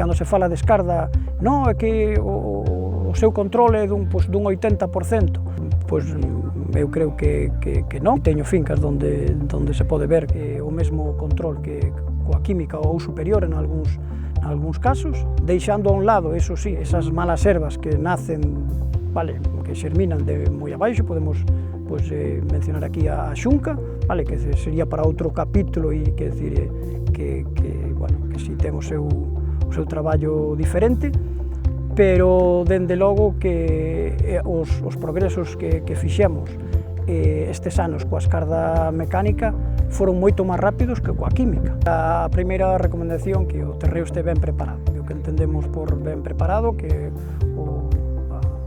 cando se fala de escarda, non, é que o seu control é dun 80%, pois eu creo que non. Teño fincas onde se pode ver que o mesmo control que coa química ou superior en algúns casos, deixando a un lado, eso sí, esas malas ervas que nacen, vale, que xerminan de moi abaixo. Podemos mencionar aquí a xunca, vale, que sería para outro capítulo, e que si ten o seu traballo diferente, pero dende logo que os progresos que fixemos estes anos coa escarda mecánica foron moito máis rápidos que coa química. A primeira recomendación que o terreo este ben preparado. O que entendemos por ben preparado, que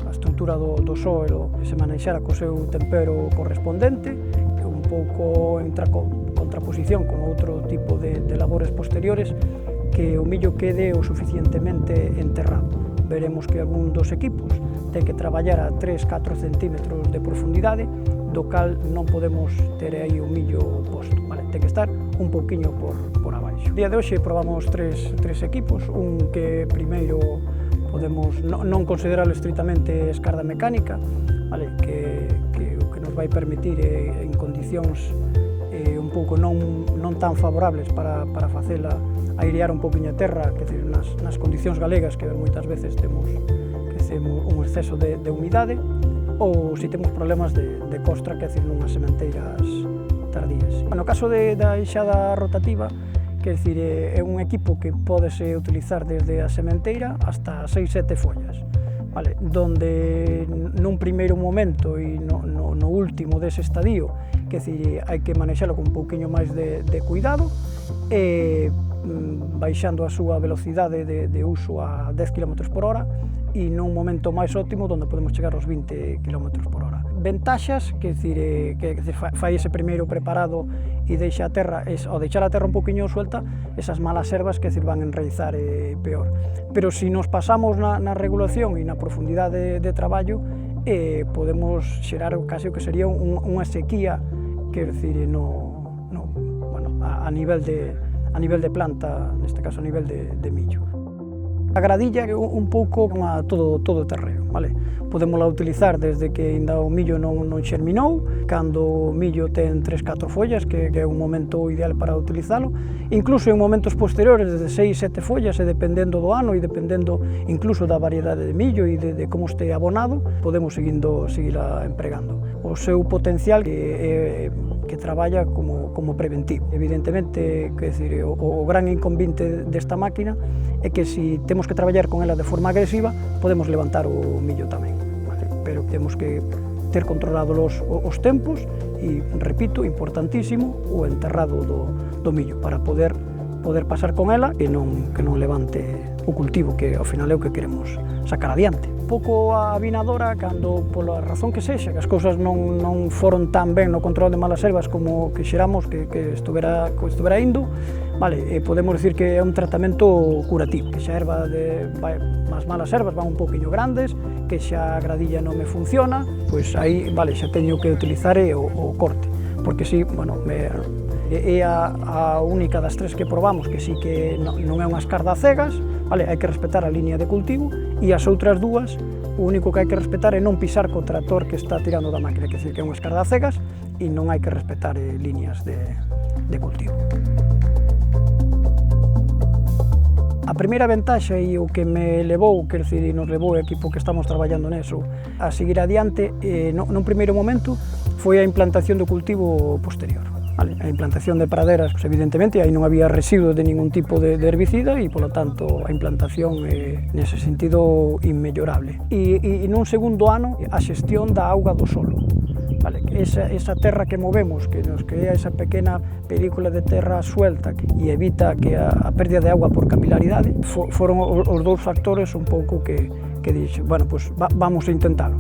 a estrutura do suelo se manexara co seu tempero correspondente, un pouco en contraposición con outro tipo de labores posteriores, que o millo quede o suficientemente enterrado. Veremos que algún dos equipos ten que traballar a 3-4 centímetros de profundidade, do cal non podemos ter aí o millo posto, vale? Ten que estar un pouquiño por abaixo. O día de hoxe probamos tres equipos, un que primeiro podemos non considerarlo estritamente escarda mecánica, vale? Que o que nos vai permitir en condicións un pouco non tan favorables para facela airear un pouquiño a terra, que nas condicións galegas, que moitas veces temos un exceso de humidade, ou se temos problemas de costra, que é nunhas sementeiras tardías. No caso da eixada rotativa, que é un equipo que pódese utilizar desde a sementeira hasta 6-7 follas, vale? Donde nun primeiro momento e no último dese estadio, que hai que manexalo con un pouquiño máis de cuidado, baixando a súa velocidade de uso a 10 km por hora, e nun momento máis óptimo onde podemos chegar aos 20 km por hora. Ventaxas, que fai ese primeiro preparado e deixa a terra, ao deixar a terra un poquinho suelta, esas malas ervas que van a enraizar peor. Pero se nos pasamos na regulación e na profundidade de traballo, podemos xerar case o que sería unha sequía, que a nivel de planta, neste caso a nivel de millo. A gradilla é un pouco todo o terreo, vale? Podémola utilizar desde que ainda o millo non xerminou, cando o millo ten 3-4 follas, que é un momento ideal para utilizalo, incluso en momentos posteriores, desde 6-7 follas, e dependendo do ano e dependendo incluso da variedade de millo e de como este abonado, podemos seguila empregando. O seu potencial que traballa como preventivo. Evidentemente, o gran inconveniente desta máquina é que se temos que traballar con ela de forma agresiva, podemos levantar o millo tamén, vale? Pero temos que ter controlados os tempos e, repito, importantísimo, o enterrado do millo, para poder pasar con ela e non levante o cultivo, que ao final é o que queremos sacar adiante. Un pouco a vinadora, cando, pola razón que sexa, que as cousas non foron tan ben no control de malas ervas como que xeramos que estuvera indo, vale, podemos dicir que é un tratamento curativo, que xa as malas ervas van un pouquiño grandes, que xa a gradilla non me funciona, pois aí, vale, xa teño que utilizar o corte, porque si, é a única das tres que probamos que sí que non é unha escarda a cegas, vale, hai que respetar a liña de cultivo, e as outras dúas, o único que hai que respetar é non pisar co trator que está tirando da máquina, que é unha escarda a cegas, e non hai que respetar liñas de cultivo. A primeira ventaxa e o que me levou, nos levou o equipo que estamos traballando neso a seguir adiante, nun primeiro momento, foi a implantación do cultivo posterior. Vale, a implantación de praderas, pues, evidentemente, aí non había residuos de ningún tipo de herbicida e, polo tanto, a implantación nese sentido inmellorable. E nun segundo ano, a xestión da auga do solo. Vale, esa terra que movemos, que nos crea esa pequena película de terra suelta e evita que a pérdida de agua por capilaridade, foron os dous factores un pouco que dixo, bueno, pues vamos a intentalo.